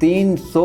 300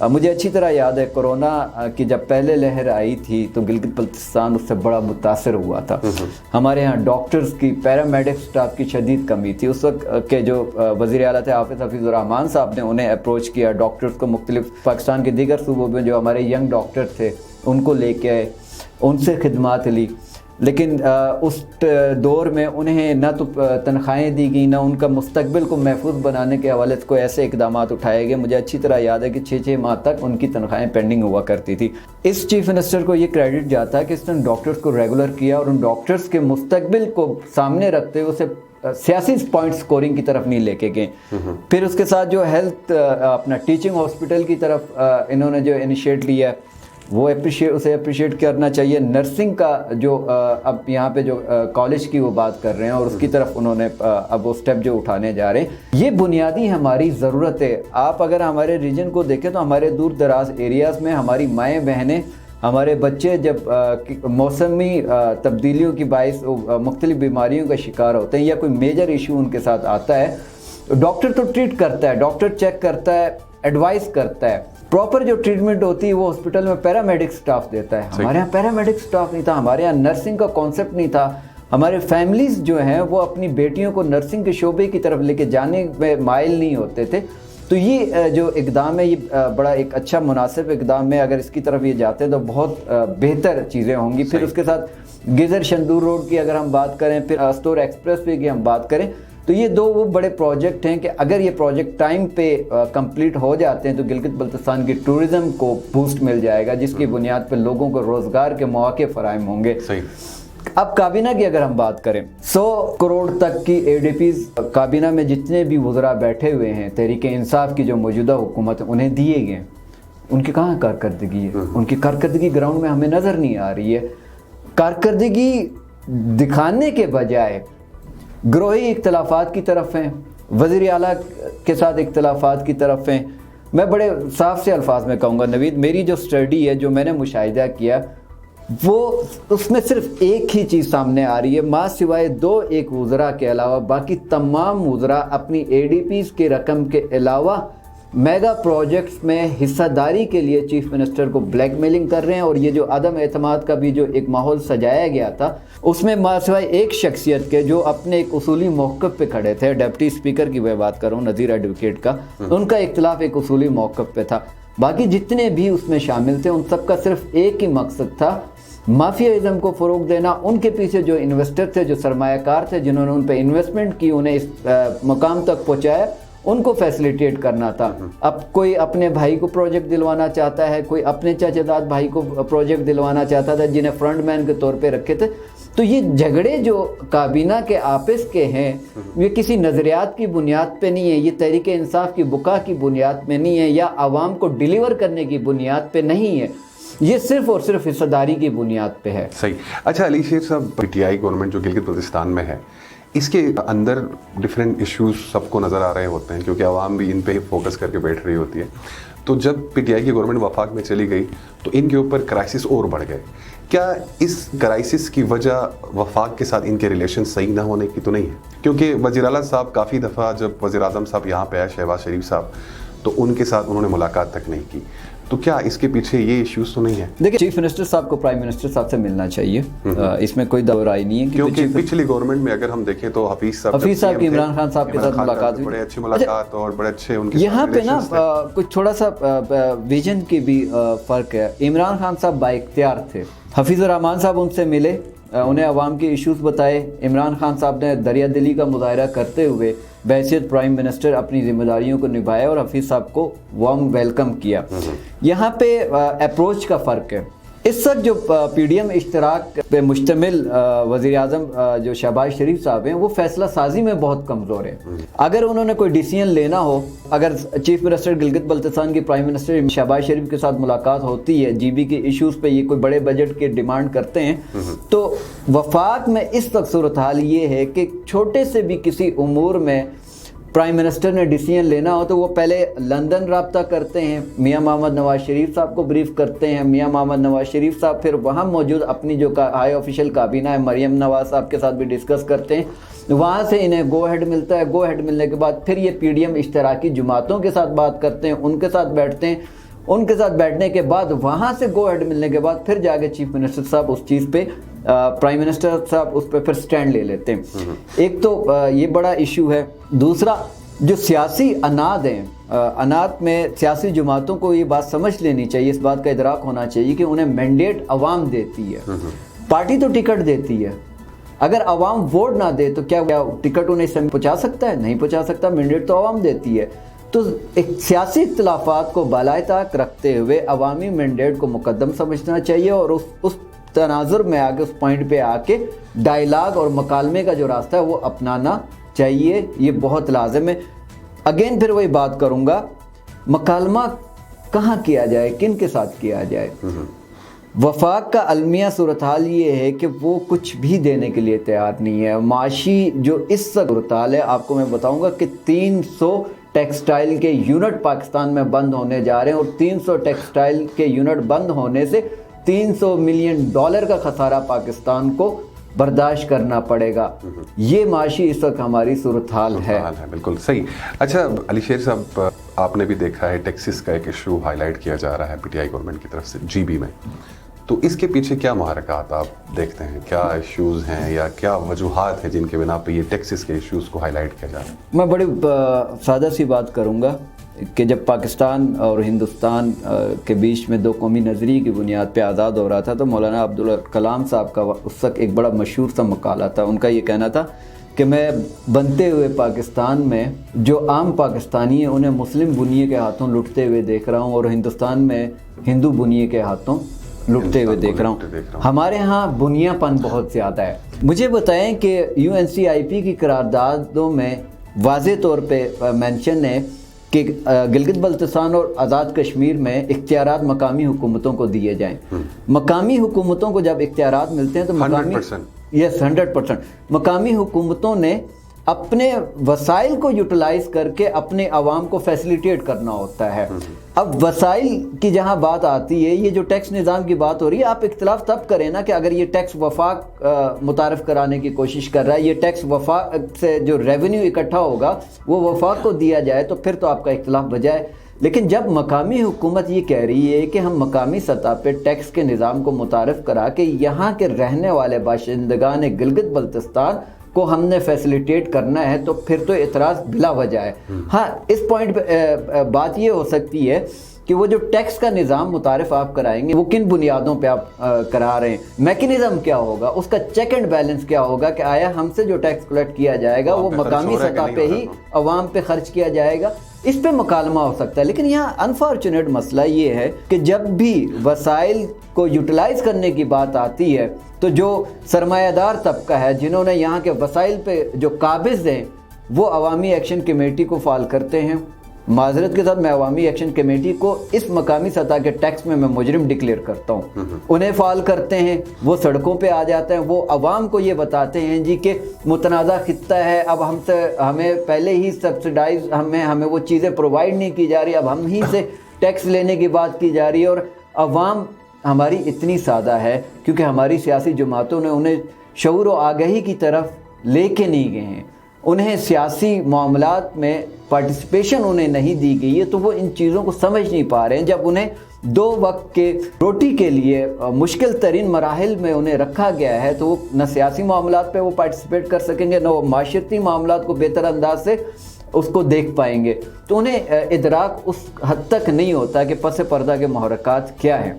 مجھے اچھی طرح یاد ہے کورونا کی جب پہلے لہر آئی تھی تو گلگت بلتستان اس سے بڑا متاثر ہوا تھا. ہمارے ہاں ڈاکٹرز کی پیرامیڈک سٹاف کی شدید کمی تھی. اس وقت کے جو وزیر اعلیٰ تھے حافظ الرحمان صاحب نے انہیں اپروچ کیا, ڈاکٹرز کو مختلف پاکستان کے دیگر صوبوں میں جو ہمارے ینگ ڈاکٹر تھے ان کو لے کے آئے, ان سے خدمات لی. لیکن اس دور میں انہیں نہ تو تنخواہیں دی گئیں, نہ ان کا مستقبل کو محفوظ بنانے کے حوالے سے کوئی ایسے اقدامات اٹھائے گئے. مجھے اچھی طرح یاد ہے کہ 6 ماہ تک ان کی تنخواہیں پینڈنگ ہوا کرتی تھی. اس چیف منسٹر کو یہ کریڈٹ جاتا ہے کہ اس نے ڈاکٹرز کو ریگولر کیا اور ان ڈاکٹرز کے مستقبل کو سامنے رکھتے ہوئے اسے سیاسی پوائنٹ سکورنگ کی طرف نہیں لے کے گئے. پھر اس کے ساتھ جو ہیلتھ اپنا ٹیچنگ ہاسپٹل کی طرف انہوں نے جو انیشیٹ لیا ہے وہ اسے اپریشیٹ کرنا چاہیے. نرسنگ کا جو اب یہاں پہ جو کالج کی وہ بات کر رہے ہیں اور اس کی طرف انہوں نے اب وہ سٹیپ جو اٹھانے جا رہے ہیں, یہ بنیادی ہماری ضرورت ہے. آپ اگر ہمارے ریجن کو دیکھیں تو ہمارے دور دراز ایریاز میں ہماری مائیں بہنیں, ہمارے بچے جب موسمی تبدیلیوں کی باعث مختلف بیماریوں کا شکار ہوتے ہیں یا کوئی میجر ایشو ان کے ساتھ آتا ہے, ڈاکٹر تو ٹریٹ کرتا ہے, ڈاکٹر چیک کرتا ہے, ایڈوائز کرتا ہے, پراپر جو ٹریٹمنٹ ہوتی ہے وہ ہاسپٹل میں پیرامیڈک سٹاف دیتا ہے. ہمارے یہاں پیرامیڈک سٹاف نہیں تھا, ہمارے یہاں نرسنگ کا کانسیپٹ نہیں تھا. ہمارے فیملیز جو ہیں وہ اپنی بیٹیوں کو نرسنگ کے شعبے کی طرف لے کے جانے میں مائل نہیں ہوتے تھے. تو یہ جو اقدام ہے یہ بڑا ایک اچھا مناسب اقدام ہے. اگر اس کی طرف یہ جاتے ہیں تو بہت بہتر چیزیں ہوں گی. پھر اس کے ساتھ گیزر شندور روڈ کی اگر ہم بات کریں, پھر استور ایکسپریس وے کی ہم بات کریں, تو یہ دو وہ بڑے پروجیکٹ ہیں کہ اگر یہ پروجیکٹ ٹائم پہ کمپلیٹ ہو جاتے ہیں تو گلگت بلتستان کی ٹورزم کو بوسٹ مل جائے گا, جس کی بنیاد پہ لوگوں کو روزگار کے مواقع فراہم ہوں گے. اب کابینہ کی اگر ہم بات کریں, 100 کروڑ تک کی ADPs کابینہ میں جتنے بھی وزراء بیٹھے ہوئے ہیں تحریک انصاف کی جو موجودہ حکومت ہے انہیں دیے گئے. ان کی کہاں کارکردگی ہے؟ ان کی کارکردگی گراؤنڈ میں ہمیں نظر نہیں آ رہی ہے. کارکردگی دکھانے کے بجائے گروہی اختلافات کی طرف ہیں, وزیر اعلیٰ کے ساتھ اختلافات کی طرف ہیں. میں بڑے صاف سے الفاظ میں کہوں گا نوید, میری جو اسٹڈی ہے, جو میں نے مشاہدہ کیا, وہ اس میں صرف ایک ہی چیز سامنے آ رہی ہے, ماں سوائے 2-1 وزراء کے علاوہ باقی تمام وزراء اپنی ADPs کے رقم کے علاوہ میگا پروجیکٹس میں حصہ داری کے لیے چیف منسٹر کو بلیک میلنگ کر رہے ہیں. اور یہ جو عدم اعتماد کا بھی جو ایک ماحول سجایا گیا تھا, اس میں سوائے ایک شخصیت کے جو اپنے ایک اصولی موقف پہ کھڑے تھے, ڈپٹی اسپیکر کی میں بات کر رہا ہوں, نذیر ایڈوکیٹ کا, ان کا اختلاف ایک اصولی موقف پہ تھا. باقی جتنے بھی اس میں شامل تھے ان سب کا صرف ایک ہی مقصد تھا, مافیائزم کو فروغ دینا. ان کے پیچھے جو انویسٹر تھے, جو سرمایہ کار تھے, جنہوں نے ان پہ انویسٹمنٹ کی, انہیں اس مقام تک پہنچایا, ان کو فیسیلیٹیٹ کرنا تھا. اب کوئی اپنے بھائی کو پروجیکٹ دلوانا چاہتا ہے, کوئی اپنے چچا زاد بھائی کو پروجیکٹ دلوانا چاہتا تھا جنہیں فرنٹ مین کے طور پہ رکھے تھے. تو یہ جھگڑے جو کابینہ کے آپس کے ہیں یہ کسی نظریات کی بنیاد پہ نہیں ہے, یہ تحریک انصاف کی بقا کی بنیاد پہ نہیں ہے, یا عوام کو ڈیلیور کرنے کی بنیاد پہ نہیں ہے, یہ صرف اور صرف حصہ داری کی بنیاد پہ ہے. صحیح. اچھا علی شیر صاحب, PTI گورنمنٹ جو گلگت بلتستان میں ہے, اس کے اندر ڈفرینٹ ایشوز سب کو نظر آ رہے ہوتے ہیں کیونکہ عوام بھی ان پہ فوکس کر کے بیٹھ رہی ہوتی ہے. تو جب PTI کی گورنمنٹ وفاق میں چلی گئی تو ان کے اوپر کرائسس اور بڑھ گئے. کیا اس کرائسس کی وجہ وفاق کے ساتھ ان کے ریلیشن صحیح نہ ہونے کی تو نہیں ہے؟ کیونکہ وزیر اعلیٰ صاحب کافی دفعہ جب وزیر اعظم صاحب یہاں پہ آئے, شہباز شریف صاحب, تو ان کے ساتھ انہوں نے ملاقات تک نہیں کی. تو کیا اس کے پیچھے یہ ایشوز تو نہیں ہے؟ دیکھیں, چیف منسٹر صاحب کو پرائم منسٹر صاحب سے ملنا چاہیے, اس میں کوئی دو رائے نہیں ہے. کیونکہ پچھلی گورنمنٹ میں اگر ہم دیکھیں تو حفیظ صاحب کی عمران خان صاحب کے ساتھ ملاقات ہوئی, بڑے اچھی ملاقات اور بڑے اچھے ان کے یہاں پہ نا کچھ تھوڑا سا ویژن کی بھی فرق ہے. عمران خان صاحب با اختیار تھے, حفیظ الرحمان صاحب ان سے ملے, انہیں عوام کے ایشوز بتائے. عمران خان صاحب نے دریا دلی کا مظاہرہ کرتے ہوئے بحیثیت پرائم منسٹر اپنی ذمہ داریوں کو نبھایا اور حفیظ صاحب کو وارم ویلکم کیا. یہاں پہ اپروچ کا فرق ہے. اس وقت جو PDM اشتراک پہ مشتمل وزیر اعظم جو شہباز شریف صاحب ہیں وہ فیصلہ سازی میں بہت کمزور ہیں. اگر انہوں نے کوئی ڈیسیژن لینا ہو, اگر چیف منسٹر گلگت بلتستان کی پرائم منسٹر شہباز شریف کے ساتھ ملاقات ہوتی ہے, GB کے ایشوز پہ یہ کوئی بڑے بجٹ کے ڈیمانڈ کرتے ہیں, تو وفاق میں اس وقت صورتحال یہ ہے کہ چھوٹے سے بھی کسی امور میں پرائم منسٹر نے ڈیسیژن لینا ہو تو وہ پہلے لندن رابطہ کرتے ہیں, میاں محمد نواز شریف صاحب کو بریف کرتے ہیں. میاں محمد نواز شریف صاحب پھر وہاں موجود اپنی جو ہائی آفیشیل کابینہ ہے مریم نواز صاحب کے ساتھ بھی ڈسکس کرتے ہیں. وہاں سے انہیں گو ہیڈ ملتا ہے. گو ہیڈ ملنے کے بعد پھر یہ PDM اشتراکی جماعتوں کے ساتھ بات کرتے ہیں, ان کے ساتھ بیٹھتے ہیں, ان کے ساتھ بیٹھنے کے بعد وہاں سے گو ہیڈ ملنے کے بعد پھر جا کے چیف منسٹر صاحب اس چیز پہ پرائم منسٹر صاحب اس پہ پھر سٹینڈ لے لیتے ہیں. ایک تو یہ بڑا ایشو ہے. دوسرا جو سیاسی اناد ہیں, اناد میں سیاسی جماعتوں کو یہ بات سمجھ لینی چاہیے, اس بات کا ادراک ہونا چاہیے کہ انہیں مینڈیٹ عوام دیتی ہے, پارٹی تو ٹکٹ دیتی ہے. اگر عوام ووٹ نہ دے تو کیا ٹکٹ انہیں اس میں پہنچا سکتا ہے؟ نہیں پہنچا سکتا. مینڈیٹ تو عوام دیتی ہے. تو ایک سیاسی اختلافات کو بالائے طاق رکھتے ہوئے عوامی مینڈیٹ کو مقدم سمجھنا چاہیے اور اس تناظر میں آ کے, اس پوائنٹ پہ آ کے ڈائلاگ اور مکالمے کا جو راستہ ہے وہ اپنانا چاہیے. یہ بہت لازم ہے. اگین پھر وہی بات کروں گا, مکالمہ کہاں کیا جائے, کن کے ساتھ کیا جائے؟ وفاق کا المیہ صورتحال یہ ہے کہ وہ کچھ بھی دینے کے لیے تیار نہیں ہے. معاشی جو اس صورتحال ہے, آپ کو میں بتاؤں گا کہ 300 ٹیکسٹائل کے یونٹ پاکستان میں بند ہونے جا رہے ہیں, اور 300 ٹیکسٹائل کے یونٹ بند ہونے سے $300 ملین کا خسارہ پاکستان کو برداشت کرنا پڑے گا. یہ معاشی اس وقت ہماری صورتحال ہے. بالکل صحیح. اچھا علی شیر صاحب, آپ نے بھی دیکھا ہے ٹیکسز کا ایک ایشو ہائی لائٹ کیا جا رہا ہے پی ٹی آئی گورنمنٹ کی طرف سے جی بی میں, تو اس کے پیچھے کیا محرکات آپ دیکھتے ہیں, کیا ایشوز ہیں یا کیا وجوہات ہیں جن کے بنا پہ یہ ٹیکسز کے ایشوز کو ہائی لائٹ کیا جا رہا ہے؟ میں بڑی سادہ سی بات کروں گا کہ جب پاکستان اور ہندوستان کے بیچ میں دو قومی نظریے کی بنیاد پہ آزاد ہو رہا تھا, تو مولانا عبدالکلام صاحب کا اس وقت ایک بڑا مشہور سا مقالہ تھا. ان کا یہ کہنا تھا کہ میں بنتے ہوئے پاکستان میں جو عام پاکستانی ہیں انہیں مسلم بنیے کے ہاتھوں لٹتے ہوئے دیکھ رہا ہوں, اور ہندوستان میں ہندو بنیے کے ہاتھوں لٹتے ہوئے دیکھ رہا ہوں. ہمارے ہاں بنیا پن بہت زیادہ ہے. مجھے بتائیں کہ UNCIP کی قراردادوں میں واضح طور پہ مینشن ہے کہ گلگت بلتستان اور آزاد کشمیر میں اختیارات مقامی حکومتوں کو دیے جائیں. مقامی حکومتوں کو جب اختیارات ملتے ہیں تو مقامی 100% مقامی حکومتوں نے اپنے وسائل کو یوٹیلائز کر کے اپنے عوام کو فیسیلیٹیٹ کرنا ہوتا ہے. اب وسائل کی جہاں بات آتی ہے, یہ جو ٹیکس نظام کی بات ہو رہی ہے, آپ اختلاف تب کریں نا کہ اگر یہ ٹیکس وفاق متعارف کرانے کی کوشش کر رہا ہے, یہ ٹیکس وفاق سے جو ریونیو اکٹھا ہوگا وہ وفاق کو دیا جائے, تو پھر تو آپ کا اختلاف بجائے. لیکن جب مقامی حکومت یہ کہہ رہی ہے کہ ہم مقامی سطح پہ ٹیکس کے نظام کو متعارف کرا کے یہاں کے رہنے والے باشندگان گلگت بلتستان کو ہم نے فیسیلیٹیٹ کرنا ہے, تو پھر تو اعتراض بلا وجہ ہے. ہاں, اس پوائنٹ پہ بات یہ ہو سکتی ہے کہ وہ جو ٹیکس کا نظام متعارف آپ کرائیں گے وہ کن بنیادوں پہ آپ کرا رہے ہیں, میکنزم کیا ہوگا, اس کا چیک اینڈ بیلنس کیا ہوگا کہ آیا ہم سے جو ٹیکس کلیکٹ کیا جائے گا وہ مقامی سطح پہ ہی عوام پہ خرچ کیا جائے گا. اس پہ مکالمہ ہو سکتا ہے. لیکن یہاں انفارچونیٹ مسئلہ یہ ہے کہ جب بھی وسائل کو یوٹیلائز کرنے کی بات آتی ہے تو جو سرمایہ دار طبقہ ہے جنہوں نے یہاں کے وسائل پہ جو قابض ہیں وہ عوامی ایکشن کمیٹی کو فعال کرتے ہیں. معذرت کے ساتھ میں عوامی ایکشن کمیٹی کو اس مقامی سطح کے ٹیکس میں مجرم ڈکلیئر کرتا ہوں. انہیں فعال کرتے ہیں, وہ سڑکوں پہ آ جاتے ہیں, وہ عوام کو یہ بتاتے ہیں جی کہ متنازع خطہ ہے, اب ہمیں پہلے ہی سبسڈائز ہمیں وہ چیزیں پرووائڈ نہیں کی جا رہی, اب ہم ہی سے ٹیکس لینے کی بات کی جا رہی ہے. اور عوام ہماری اتنی سادہ ہے کیونکہ ہماری سیاسی جماعتوں نے انہیں شعور و آگہی کی طرف لے کے نہیں گئے ہیں, انہیں سیاسی معاملات میں پارٹیسپیشن انہیں نہیں دی گئی ہے, تو وہ ان چیزوں کو سمجھ نہیں پا رہے ہیں. جب انہیں 2 وقت کے روٹی کے لیے مشکل ترین مراحل میں انہیں رکھا گیا ہے تو وہ نہ سیاسی معاملات پہ وہ پارٹیسپیٹ کر سکیں گے, نہ وہ معاشرتی معاملات کو بہتر انداز سے اس کو دیکھ پائیں گے. تو انہیں ادراک اس حد تک نہیں ہوتا کہ پس پردہ کے محرکات کیا ہیں.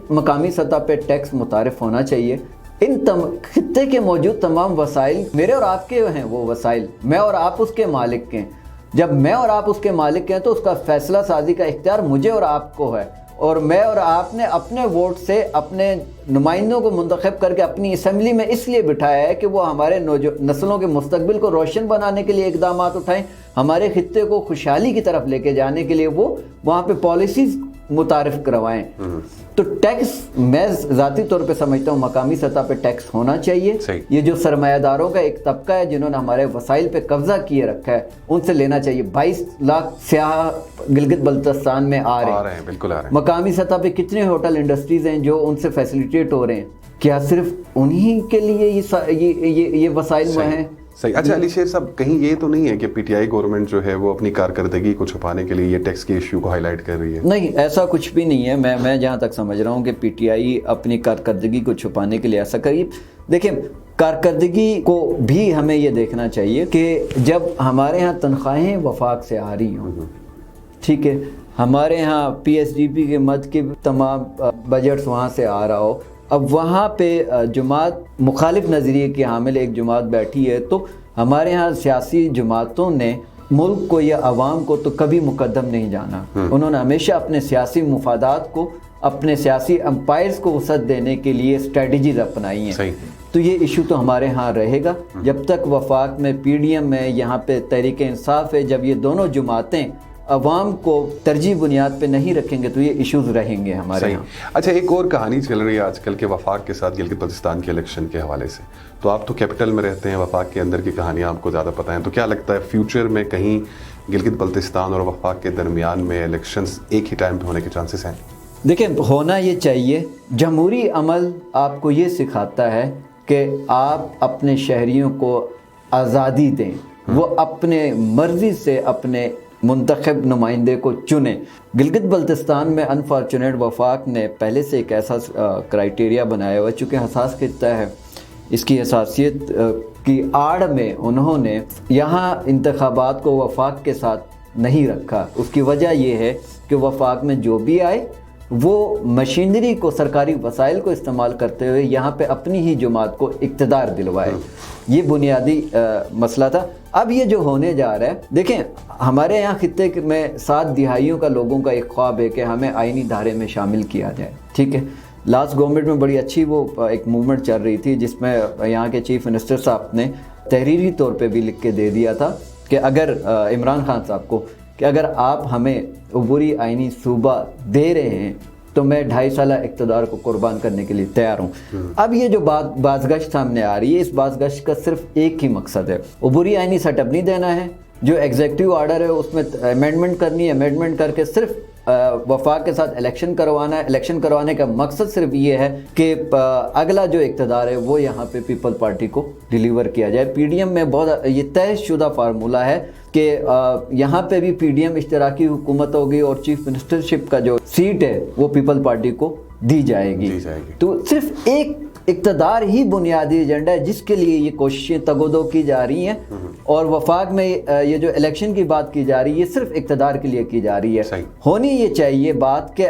مقامی سطح پہ ٹیکس متعارف ہونا چاہیے. ان خطے کے موجود تمام وسائل میرے اور آپ کے ہیں, وہ وسائل میں اور آپ اس کے مالک ہیں. جب میں اور آپ اس کے مالک ہیں تو اس کا فیصلہ سازی کا اختیار مجھے اور آپ کو ہے, اور میں اور آپ نے اپنے ووٹ سے اپنے نمائندوں کو منتخب کر کے اپنی اسمبلی میں اس لیے بٹھایا ہے کہ وہ ہمارے نسلوں کے مستقبل کو روشن بنانے کے لیے اقدامات اٹھائیں, ہمارے خطے کو خوشحالی کی طرف لے کے جانے کے لیے وہ وہاں پہ پالیسیز متعارف کروائیں. تو ٹیکس میں ذاتی طور پہ سمجھتا ہوں مقامی سطح پہ ٹیکس ہونا چاہیے. یہ جو سرمایہ داروں کا ایک طبقہ ہے جنہوں نے ہمارے وسائل پہ قبضہ کیے رکھا ہے ان سے لینا چاہیے. 22 لاکھ سیاح گلگت بلتستان میں آ رہے ہیں, بالکل آ رہے ہیں. مقامی سطح پہ کتنے ہوٹل انڈسٹریز ہیں جو ان سے فیسیلیٹیٹ ہو رہے ہیں, کیا صرف انہی کے لیے یہ وسائل وہ ہیں؟ صحیح. اچھا علی شیر صاحب, کہیں یہ تو نہیں ہے کہ پی ٹی آئی گورنمنٹ جو ہے وہ اپنی کارکردگی کو چھپانے کے لیے یہ ٹیکس کے ایشو کو ہائی لائٹ کر رہی ہے؟ نہیں, ایسا کچھ بھی نہیں ہے. میں جہاں تک سمجھ رہا ہوں کہ پی ٹی آئی اپنی کارکردگی کو چھپانے کے لیے ایسا کری. دیکھیں, کارکردگی کو بھی ہمیں یہ دیکھنا چاہیے کہ جب ہمارے ہاں تنخواہیں وفاق سے آ رہی ہوں, ٹھیک ہے, ہمارے ہاں پی ایس ڈی پی کے مد کے تمام بجٹس وہاں سے آ رہا ہو, اب وہاں پہ جماعت مخالف نظریے کی حامل ایک جماعت بیٹھی ہے, تو ہمارے ہاں سیاسی جماعتوں نے ملک کو یا عوام کو تو کبھی مقدم نہیں جانا. انہوں نے ہمیشہ اپنے سیاسی مفادات کو, اپنے سیاسی امپائرز کو وسعت دینے کے لیے اسٹریٹجیز اپنائی ہیں. تو یہ ایشو تو ہمارے ہاں رہے گا جب تک وفاق میں, پی ڈی ایم میں, یہاں پہ تحریک انصاف ہے, جب یہ دونوں جماعتیں عوام کو ترجیح بنیاد پہ نہیں رکھیں گے تو یہ ایشوز رہیں گے ہمارے یہاں. اچھا, ایک اور کہانی چل رہی ہے آج کل کے وفاق کے ساتھ گلگت بلتستان کے الیکشن کے حوالے سے. تو آپ تو کیپٹل میں رہتے ہیں, وفاق کے اندر کی کہانیاں آپ کو زیادہ پتہ ہیں, تو کیا لگتا ہے فیوچر میں کہیں گلگت بلتستان اور وفاق کے درمیان میں الیکشنز ایک ہی ٹائم پہ ہونے کے چانسز ہیں؟ دیکھیں, ہونا یہ چاہیے. جمہوری عمل آپ کو یہ سکھاتا ہے کہ آپ اپنے شہریوں کو آزادی دیں, وہ اپنے مرضی سے اپنے منتخب نمائندے کو چنیں. گلگت بلتستان میں انفارچونیٹ وفاق نے پہلے سے ایک ایسا کرائیٹیریا بنایا ہوا, چونکہ حساس خطہ ہے, اس کی حساسیت کی آڑ میں انہوں نے یہاں انتخابات کو وفاق کے ساتھ نہیں رکھا. اس کی وجہ یہ ہے کہ وفاق میں جو بھی آئے وہ مشینری کو, سرکاری وسائل کو استعمال کرتے ہوئے یہاں پہ اپنی ہی جماعت کو اقتدار دلوائے. یہ بنیادی مسئلہ تھا. اب یہ جو ہونے جا رہا ہے, دیکھیں ہمارے یہاں خطے میں 7 دہائیوں کا لوگوں کا ایک خواب ہے کہ ہمیں آئینی دھارے میں شامل کیا جائے, ٹھیک ہے. لاسٹ گورنمنٹ میں بڑی اچھی وہ ایک موومنٹ چل رہی تھی جس میں یہاں کے چیف منسٹر صاحب نے تحریری طور پہ بھی لکھ کے دے دیا تھا کہ اگر عمران خان صاحب کو کہ اگر آپ ہمیں عبوری آئینی صوبہ دے رہے ہیں تو میں 2.5 سالہ اقتدار کو قربان کرنے کے لیے تیار ہوں. اب یہ جو بازگشت سامنے آ رہی ہے, اس بازگشت کا صرف ایک ہی مقصد ہے, عبوری آئینی سیٹ اپ نہیں دینا ہے, جو ایگزیکٹیو آرڈر ہے اس میں امینڈمنٹ کرنی ہے, امینڈمنٹ کر کے صرف وفاق کے ساتھ الیکشن کروانا ہے. الیکشن کروانے کا مقصد صرف یہ ہے کہ اگلا جو اقتدار ہے وہ یہاں پہ پیپل پارٹی کو ڈیلیور کیا جائے. پی ڈی ایم میں بہت یہ طے شدہ فارمولہ ہے کہ یہاں پہ بھی پی ڈی ایم اشتراکی حکومت ہوگی اور چیف منسٹرشپ کا جو سیٹ ہے وہ پیپل پارٹی کو دی جائے گی. تو صرف ایک اقتدار ہی بنیادی ایجنڈا ہے جس کے لیے یہ کوششیں تگ و دو کی جا رہی ہیں, اور وفاق میں یہ جو الیکشن کی بات کی جا رہی ہے یہ صرف اقتدار کے لیے کی جا رہی ہے. ہونی یہ چاہیے بات کہ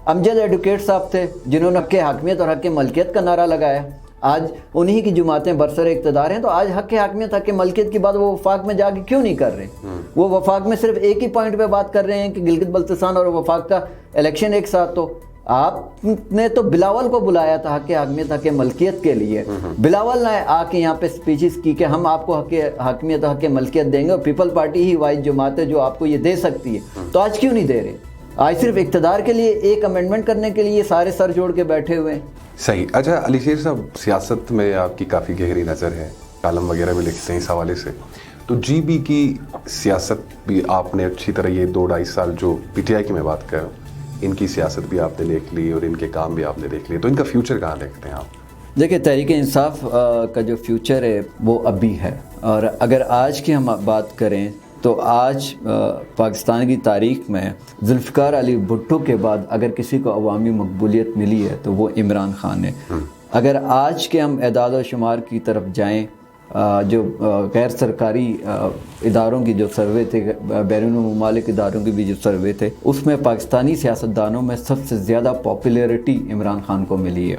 امجد ایڈوکیٹ صاحب تھے جنہوں نے حق حاکمیت اور حق ملکیت کا نعرہ لگایا, آج انہی کی جماعتیں برسر اقتدار ہیں, تو آج حق حاکمیت حق ملکیت کی بات وہ وفاق میں جا کے کیوں نہیں کر رہے؟ وہ وفاق میں صرف ایک ہی پوائنٹ پہ بات کر رہے ہیں کہ گلگت بلتستان اور وفاق کا الیکشن ایک ساتھ. تو آپ نے تو بلاول کو بلایا تھا حق حاکمیت حق ملکیت کے لیے, بلاول نے آ کے یہاں پہ سپیچز کی کہ ہم آپ کو حق حاکمیت حق ملکیت دیں گے, اور پیپل پارٹی ہی واحد جماعت ہے جو آپ کو یہ دے سکتی ہے. تو آج کیوں نہیں دے رہے؟ آج صرف اقتدار کے لیے ایک امینڈمنٹ کرنے کے لیے سارے سر جوڑ کے بیٹھے ہوئے ہیں. صحیح. اچھا علی شیر صاحب, سیاست میں آپ کی کافی گہری نظر ہے, کالم وغیرہ بھی لکھتے ہیں اس حوالے سے, تو جی بی کی سیاست بھی آپ نے اچھی طرح یہ 2-2.5 سال جو پی ٹی آئی کی میں بات کر رہا ہوں, ان کی سیاست بھی آپ نے دیکھ لی اور ان کے کام بھی آپ نے دیکھ لیے, تو ان کا فیوچر کہاں دیکھتے ہیں آپ؟ دیکھیں, تحریک انصاف کا جو فیوچر ہے وہ ابھی ہے, اور اگر آج کی ہم بات کریں تو آج پاکستان کی تاریخ میں ذوالفقار علی بھٹو کے بعد اگر کسی کو عوامی مقبولیت ملی ہے تو وہ عمران خان ہے. اگر آج کے ہم اعداد و شمار کی طرف جائیں, جو غیر سرکاری اداروں کی جو سروے تھے, بیرون ممالک اداروں کی بھی جو سروے تھے, اس میں پاکستانی سیاستدانوں میں سب سے زیادہ پاپولیرٹی عمران خان کو ملی ہے.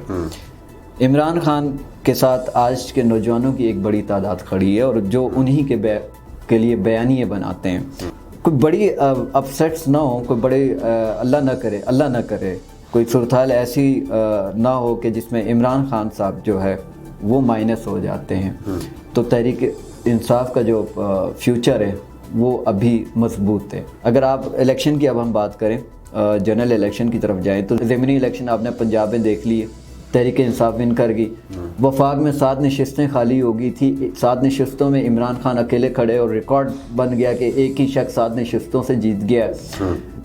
عمران خان کے ساتھ آج کے نوجوانوں کی ایک بڑی تعداد کھڑی ہے, اور جو انہی کے لیے بیانیے بناتے ہیں. کوئی بڑی اپسیٹس نہ ہوں, کوئی بڑے اللہ نہ کرے کوئی صورتحال ایسی نہ ہو کہ جس میں عمران خان صاحب جو ہے وہ مائنس ہو جاتے ہیں. تو تحریک انصاف کا جو فیوچر ہے وہ ابھی مضبوط ہے. اگر آپ الیکشن کی اب ہم بات کریں, جنرل الیکشن کی طرف جائیں تو ضمنی الیکشن آپ نے پنجاب میں دیکھ لی ہے, تحریک انصاف ون کر گئی. وفاق میں 7 نشستیں خالی ہو گئی تھی, 7 نشستوں میں عمران خان اکیلے کھڑے, اور ریکارڈ بن گیا کہ ایک ہی شخص 7 نشستوں سے جیت گیا.